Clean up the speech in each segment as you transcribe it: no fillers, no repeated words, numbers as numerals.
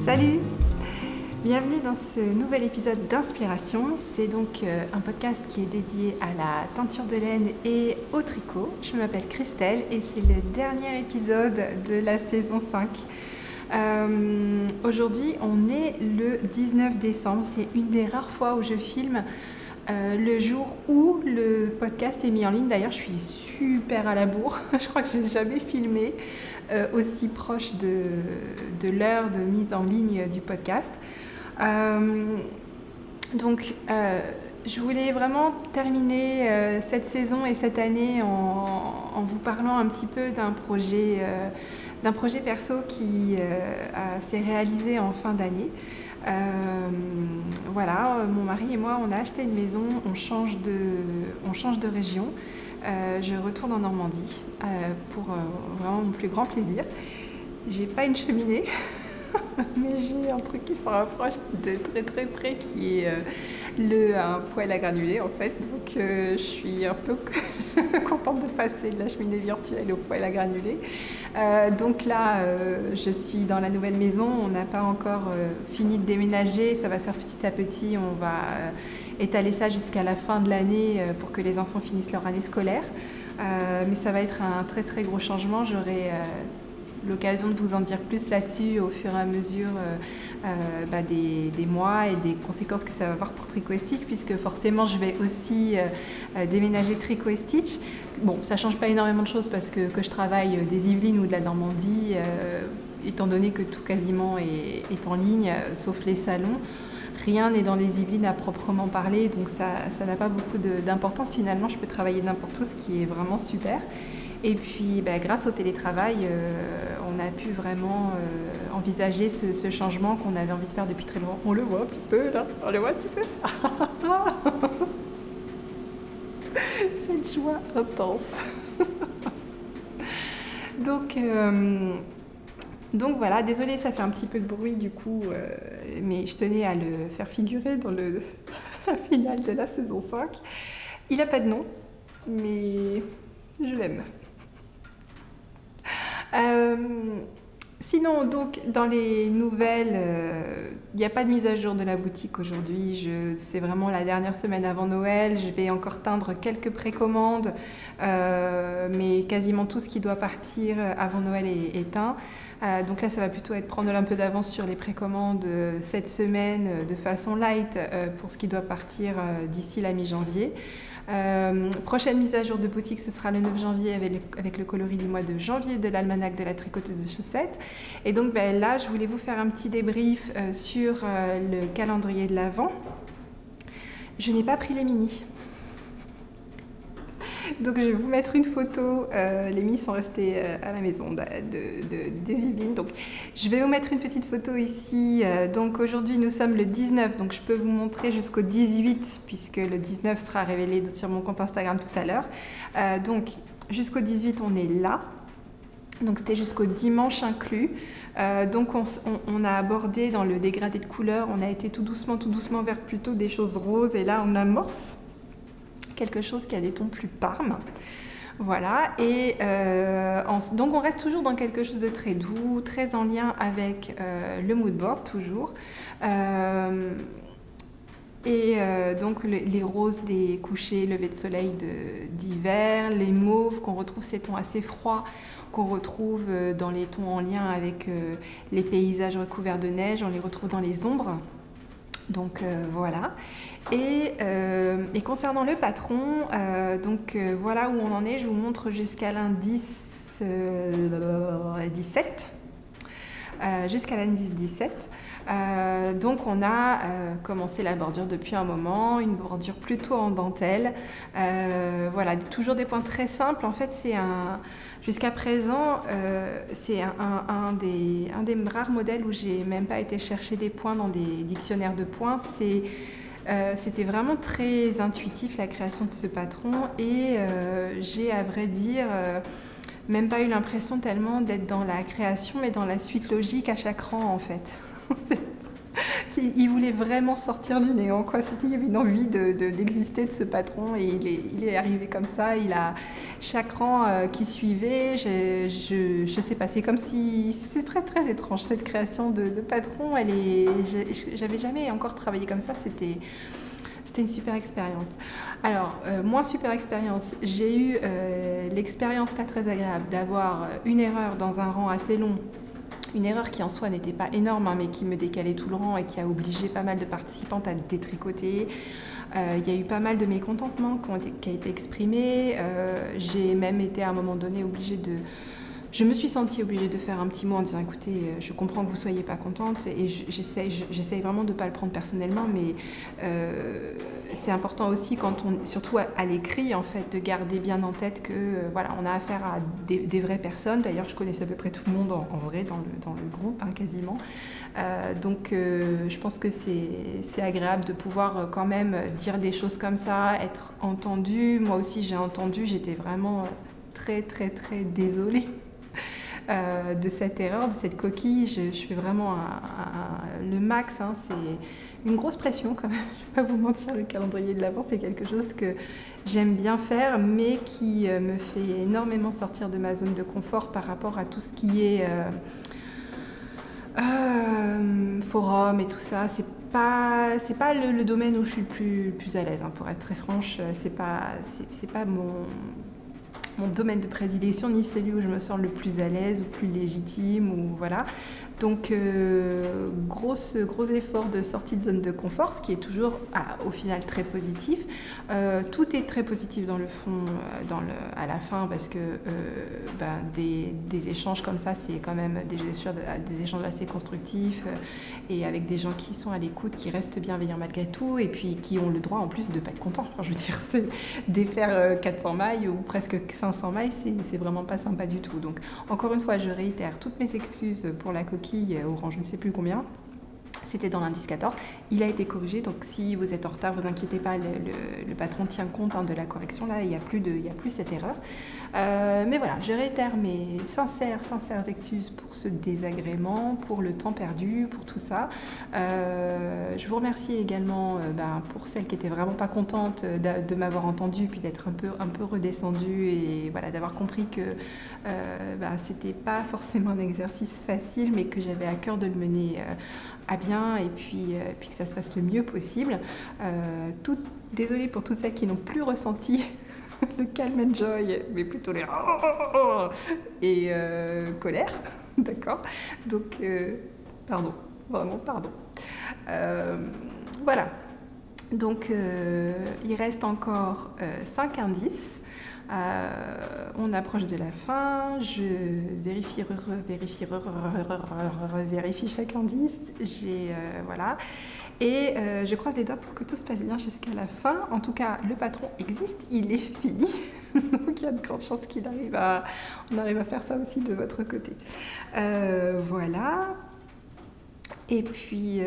Salut! Bienvenue dans ce nouvel épisode d'Inspiration. C'est donc un podcast qui est dédié à la teinture de laine et au tricot. Je m'appelle Christelle et c'est le dernier épisode de la saison 5. Aujourd'hui, on est le 19 décembre. C'est une des rares fois où je filme le jour où le podcast est mis en ligne. D'ailleurs, je suis super à la bourre. Je crois que je n'ai jamais filmé aussi proche de l'heure de mise en ligne du podcast. Je voulais vraiment terminer cette saison et cette année en vous parlant un petit peu d'un projet perso qui s'est réalisé en fin d'année. Mon mari et moi, on a acheté une maison, on change de région. Je retourne en Normandie pour vraiment mon plus grand plaisir. J'ai pas une cheminée, mais j'ai un truc qui s'en rapproche de très très près qui est un poêle à granulés en fait. Donc je suis un peu contente de passer de la cheminée virtuelle au poêle à granulés. Donc là, je suis dans la nouvelle maison. On n'a pas encore fini de déménager. Ça va se faire petit à petit. On va étaler ça jusqu'à la fin de l'année pour que les enfants finissent leur année scolaire. Mais ça va être un très très gros changement. J'aurai l'occasion de vous en dire plus là-dessus au fur et à mesure des mois et des conséquences que ça va avoir pour Tricot et Stitch, puisque forcément je vais aussi déménager Tricot et Stitch. Bon, ça change pas énormément de choses parce que je travaille des Yvelines ou de la Normandie, étant donné que tout quasiment est en ligne, sauf les salons. Rien n'est dans les Yvelines à proprement parler, donc ça n'a pas beaucoup d'importance. Finalement, je peux travailler n'importe où, ce qui est vraiment super. Et puis, grâce au télétravail, on a pu vraiment envisager ce changement qu'on avait envie de faire depuis très longtemps. On le voit un petit peu, là. On le voit un petit peu. Cette joie intense. Donc voilà, désolée, ça fait un petit peu de bruit du coup, mais je tenais à le faire figurer dans le final de la saison 5. Il n'a pas de nom, mais je l'aime. Sinon, donc, dans les nouvelles, il n'y a pas de mise à jour de la boutique aujourd'hui. C'est vraiment la dernière semaine avant Noël. Je vais encore teindre quelques précommandes, mais quasiment tout ce qui doit partir avant Noël est teint. Donc là, ça va plutôt être prendre un peu d'avance sur les précommandes cette semaine de façon light pour ce qui doit partir d'ici la mi-janvier. Prochaine mise à jour de boutique, ce sera le 9 janvier avec le coloris du mois de janvier de l'almanach de la tricoteuse de chaussettes. Et donc là, je voulais vous faire un petit débrief sur le calendrier de l'Avent. Je n'ai pas pris les mini. Donc je vais vous mettre une photo, les mini sont restés à la maison des Yvelines. Donc je vais vous mettre une petite photo ici. Donc aujourd'hui nous sommes le 19, donc je peux vous montrer jusqu'au 18 puisque le 19 sera révélé sur mon compte Instagram tout à l'heure. Donc jusqu'au 18 on est là. Donc c'était jusqu'au dimanche inclus. Donc on a abordé dans le dégradé de couleurs, on a été tout doucement vers plutôt des choses roses et là on amorce quelque chose qui a des tons plus parmes. Voilà, et donc on reste toujours dans quelque chose de très doux, très en lien avec le mood board toujours. Donc les roses des couchers, levées de soleil d'hiver, les mauves qu'on retrouve, ces tons assez froids qu'on retrouve dans les tons en lien avec les paysages recouverts de neige, on les retrouve dans les ombres. Donc voilà. Et concernant le patron, voilà où on en est. Je vous montre jusqu'à l'indice 17. Jusqu'à l'indice 17. Donc on a commencé la bordure depuis un moment, une bordure plutôt en dentelle. Voilà, toujours des points très simples. En fait, jusqu'à présent, c'est un des rares modèles où j'ai même pas été chercher des points dans des dictionnaires de points. C'était vraiment très intuitif la création de ce patron et j'ai à vrai dire même pas eu l'impression tellement d'être dans la création mais dans la suite logique à chaque rang en fait. Il voulait vraiment sortir du néant, quoi. Il y avait une envie d'exister de ce patron et il est arrivé comme ça. Il a chaque rang qui suivait, je sais pas, c'est comme si c'est très très étrange cette création de patron. J'avais jamais encore travaillé comme ça. C'était une super expérience. Alors, moi, super expérience, j'ai eu l'expérience pas très agréable d'avoir une erreur dans un rang assez long. Une erreur qui en soi n'était pas énorme, hein, mais qui me décalait tout le rang et qui a obligé pas mal de participantes à détricoter. Il y a eu pas mal de mécontentements qui ont été exprimés. J'ai même été à un moment donné obligée de... Je me suis sentie obligée de faire un petit mot en disant écoutez, je comprends que vous ne soyez pas contente et j'essaye vraiment de ne pas le prendre personnellement, mais c'est important aussi, surtout à l'écrit, en fait, de garder bien en tête que voilà, on a affaire à des vraies personnes. D'ailleurs, je connaissais à peu près tout le monde en vrai dans le groupe, hein, quasiment. Donc, je pense que c'est agréable de pouvoir quand même dire des choses comme ça, être entendue. Moi aussi, j'ai entendu, j'étais vraiment très, très, très désolée. De cette erreur, de cette coquille. Je fais vraiment le max, hein. C'est une grosse pression quand même, je ne vais pas vous mentir, le calendrier de l'Avent, c'est quelque chose que j'aime bien faire, mais qui me fait énormément sortir de ma zone de confort par rapport à tout ce qui est forum et tout ça. C'est pas le domaine où je suis le plus à l'aise, hein, pour être très franche. C'est pas mon domaine de prédilection, ni celui où je me sens le plus à l'aise ou plus légitime, ou voilà. Donc gros effort de sortie de zone de confort, ce qui est toujours au final très positif. Tout est très positif dans le fond, à la fin, parce que des échanges comme ça, c'est quand même des échanges assez constructifs, et avec des gens qui sont à l'écoute, qui restent bienveillants malgré tout, et puis qui ont le droit en plus de ne pas être contents. Enfin, je veux dire, défaire 400 mailles ou presque 500 mailles, c'est vraiment pas sympa du tout. Donc encore une fois, je réitère toutes mes excuses pour la coquille au rang je ne sais plus combien. C'était dans l'indice 14, il a été corrigé, donc si vous êtes en retard, vous inquiétez pas, le patron tient compte, hein, de la correction, là, il n'y a plus cette erreur. Mais voilà, je réitère mes sincères excuses pour ce désagrément, pour le temps perdu, pour tout ça. Je vous remercie également pour celles qui étaient vraiment pas contentes de m'avoir entendue, puis d'être un peu redescendue, et voilà, d'avoir compris que c'était pas forcément un exercice facile, mais que j'avais à cœur de le mener à bien, et puis que ça se passe le mieux possible. Désolée pour toutes celles qui n'ont plus ressenti le calm and joy, mais plutôt les et colère, d'accord. Donc pardon, vraiment pardon. Voilà. Donc il reste encore 5 indices. On approche de la fin, je vérifie chaque indice, voilà, et je croise les doigts pour que tout se passe bien jusqu'à la fin. En tout cas, le patron existe, il est fini, donc il y a de grandes chances on arrive à faire ça aussi de votre côté. Voilà. Et puis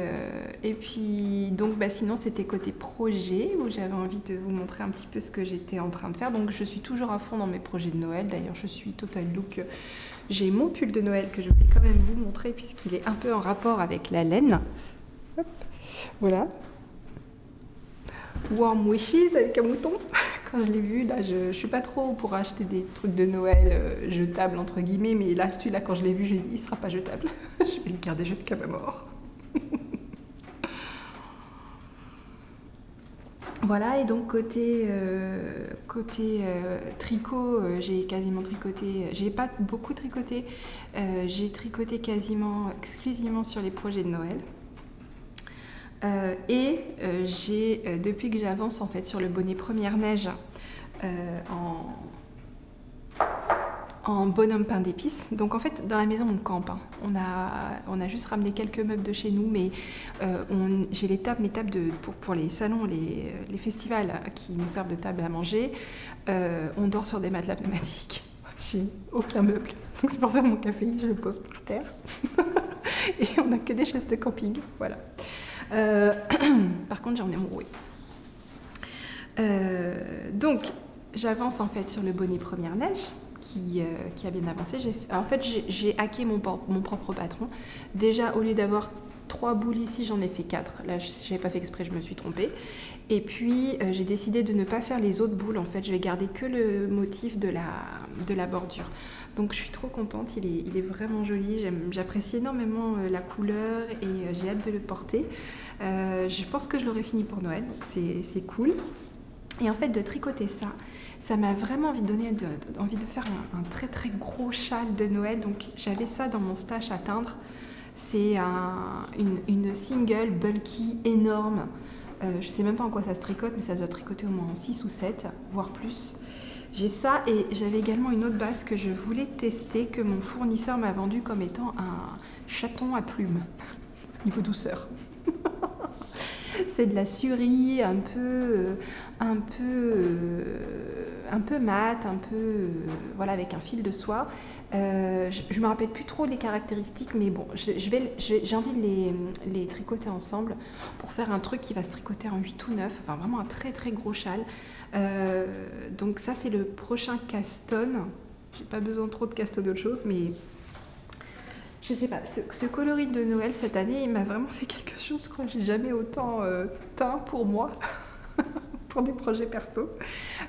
donc sinon c'était côté projet, où j'avais envie de vous montrer un petit peu ce que j'étais en train de faire. Donc je suis toujours à fond dans mes projets de Noël. D'ailleurs je suis total look. J'ai mon pull de Noël que je voulais quand même vous montrer, puisqu'il est un peu en rapport avec la laine. Hop, voilà. Warm Wishes avec un mouton. Quand je l'ai vu, là, je suis pas trop pour acheter des trucs de Noël jetables entre guillemets, mais là, celui-là, quand je l'ai vu, j'ai dit il sera pas jetable. Je vais le garder jusqu'à ma mort. Voilà, et donc côté tricot, j'ai quasiment tricoté, j'ai pas beaucoup tricoté, j'ai tricoté quasiment exclusivement sur les projets de Noël. Depuis que j'avance en fait sur le bonnet première neige en bonhomme pain d'épices. Donc en fait dans la maison on campe, hein. On a juste ramené quelques meubles de chez nous, mais j'ai mes tables pour les salons, les festivals qui nous servent de table à manger. On dort sur des matelas pneumatiques. J'ai aucun meuble, donc c'est pour ça que mon café je le pose par terre. Et on n'a que des chaises de camping, voilà. Par contre j'en ai mon roué. Donc j'avance en fait sur le bonnet première neige qui a bien avancé. En fait j'ai hacké mon propre patron. Déjà, au lieu d'avoir 3 boules ici, j'en ai fait 4. Là, je n'avais pas fait exprès, je me suis trompée. Et puis, j'ai décidé de ne pas faire les autres boules. En fait, je vais garder que le motif de la bordure. Donc, je suis trop contente. Il est vraiment joli. J'apprécie énormément la couleur et j'ai hâte de le porter. Je pense que je l'aurai fini pour Noël, donc c'est cool. Et en fait, de tricoter ça m'a vraiment envie de faire un très très gros châle de Noël. Donc, j'avais ça dans mon stash à teindre. C'est une single bulky énorme. Je ne sais même pas en quoi ça se tricote, mais ça doit tricoter au moins en 6 ou 7, voire plus. J'ai ça et j'avais également une autre base que je voulais tester, que mon fournisseur m'a vendu comme étant un chaton à plumes, niveau douceur. C'est de la surie un peu mat, voilà, avec un fil de soie. Je me rappelle plus trop les caractéristiques, mais bon, j'ai envie de les tricoter ensemble pour faire un truc qui va se tricoter en 8 ou 9, enfin vraiment un très très gros châle. Donc ça c'est le prochain caston. J'ai pas besoin trop de caston d'autre chose, mais je sais pas, ce coloris de Noël cette année, il m'a vraiment fait quelque chose. Je crois que j'ai jamais autant teint pour moi, pour des projets perso,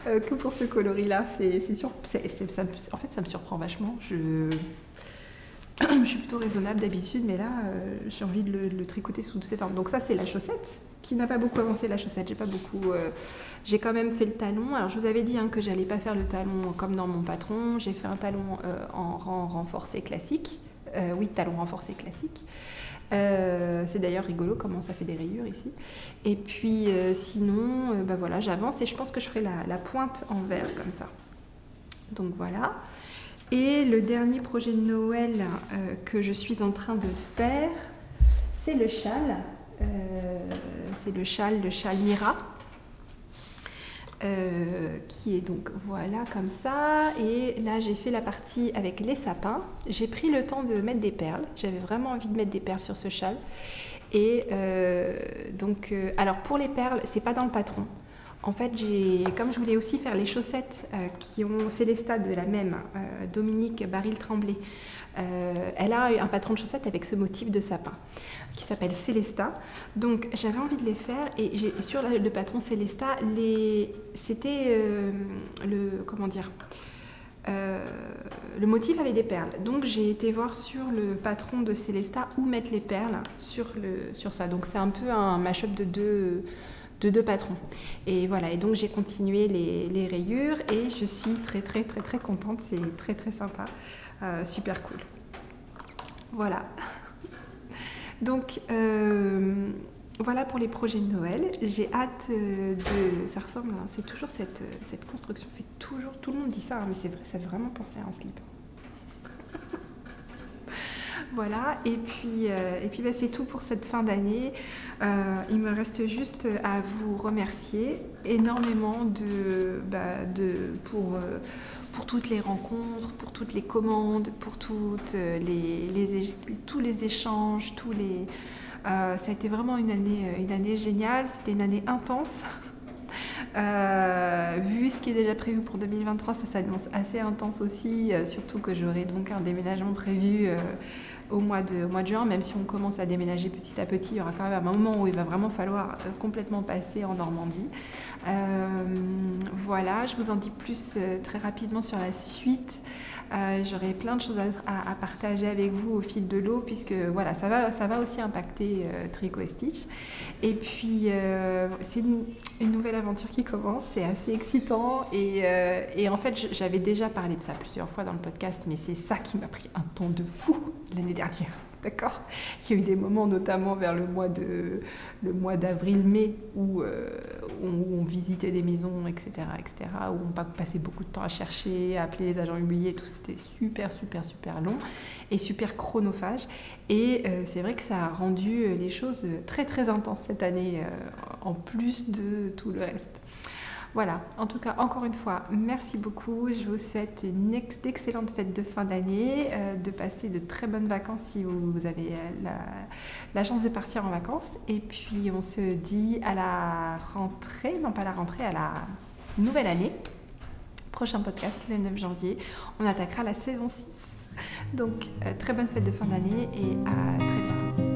que pour ce coloris-là. C'est sûr, en fait, ça me surprend vachement. Je suis plutôt raisonnable d'habitude, mais là, j'ai envie de le tricoter sous toutes ses formes. Donc ça, c'est la chaussette, qui n'a pas beaucoup avancé, la chaussette. J'ai quand même fait le talon. Alors, je vous avais dit que j'allais pas faire le talon comme dans mon patron. J'ai fait un talon en renforcé classique. Oui, talon renforcé classique. C'est d'ailleurs rigolo comment ça fait des rayures ici. Et puis sinon, voilà, j'avance et je pense que je ferai la pointe en vert comme ça. Donc voilà. Et le dernier projet de Noël que je suis en train de faire, c'est le châle. C'est le châle Mira. Qui est donc voilà comme ça, et là j'ai fait la partie avec les sapins. J'ai pris le temps de mettre des perles, j'avais vraiment envie de mettre des perles sur ce châle, et alors pour les perles c'est pas dans le patron. En fait, comme je voulais aussi faire les chaussettes qui ont Célesta de la même, Dominique Baril-Tremblay, elle a un patron de chaussettes avec ce motif de sapin qui s'appelle Célesta. Donc j'avais envie de les faire, et sur le patron Célesta, c'était le motif avait des perles. Donc j'ai été voir sur le patron de Célesta où mettre les perles sur ça. Donc c'est un peu un mash-up de deux patrons. Et voilà, et donc j'ai continué les rayures et je suis très très très très contente, c'est très très sympa, super cool. Voilà. Donc voilà pour les projets de Noël. J'ai hâte ça ressemble, c'est toujours cette construction, fait toujours, tout le monde dit ça, mais c'est vrai, ça fait vraiment penser à un slip. Voilà, et puis c'est tout pour cette fin d'année. Il me reste juste à vous remercier énormément pour toutes les rencontres, pour toutes les commandes, pour tous les échanges, ça a été vraiment une année géniale, c'était une année intense. Vu ce qui est déjà prévu pour 2023, ça s'annonce assez intense aussi, surtout que j'aurai donc un déménagement prévu au mois de juin. Même si on commence à déménager petit à petit, il y aura quand même un moment où il va vraiment falloir complètement passer en Normandie. Voilà, je vous en dis plus très rapidement sur la suite. J'aurai plein de choses à partager avec vous au fil de l'eau, puisque voilà, ça va aussi impacter Tricot et Stitch. Et puis c'est une nouvelle aventure qui commence, c'est assez excitant, et en fait j'avais déjà parlé de ça plusieurs fois dans le podcast, mais c'est ça qui m'a pris un temps de fou l'année dernière. D'accord. Il y a eu des moments, notamment vers le mois d'avril-mai, où on visitait des maisons, etc., où on passait beaucoup de temps à chercher, à appeler les agents immobiliers, tout. C'était super, super, super long et super chronophage. Et c'est vrai que ça a rendu les choses très, très intenses cette année, en plus de tout le reste. Voilà, en tout cas, encore une fois, merci beaucoup. Je vous souhaite une excellente fête de fin d'année, de passer de très bonnes vacances si vous avez la chance de partir en vacances. Et puis, on se dit à la rentrée, non pas la rentrée, à la nouvelle année. Prochain podcast, le 9 janvier, on attaquera la saison 6. Donc, très bonne fête de fin d'année et à très bientôt.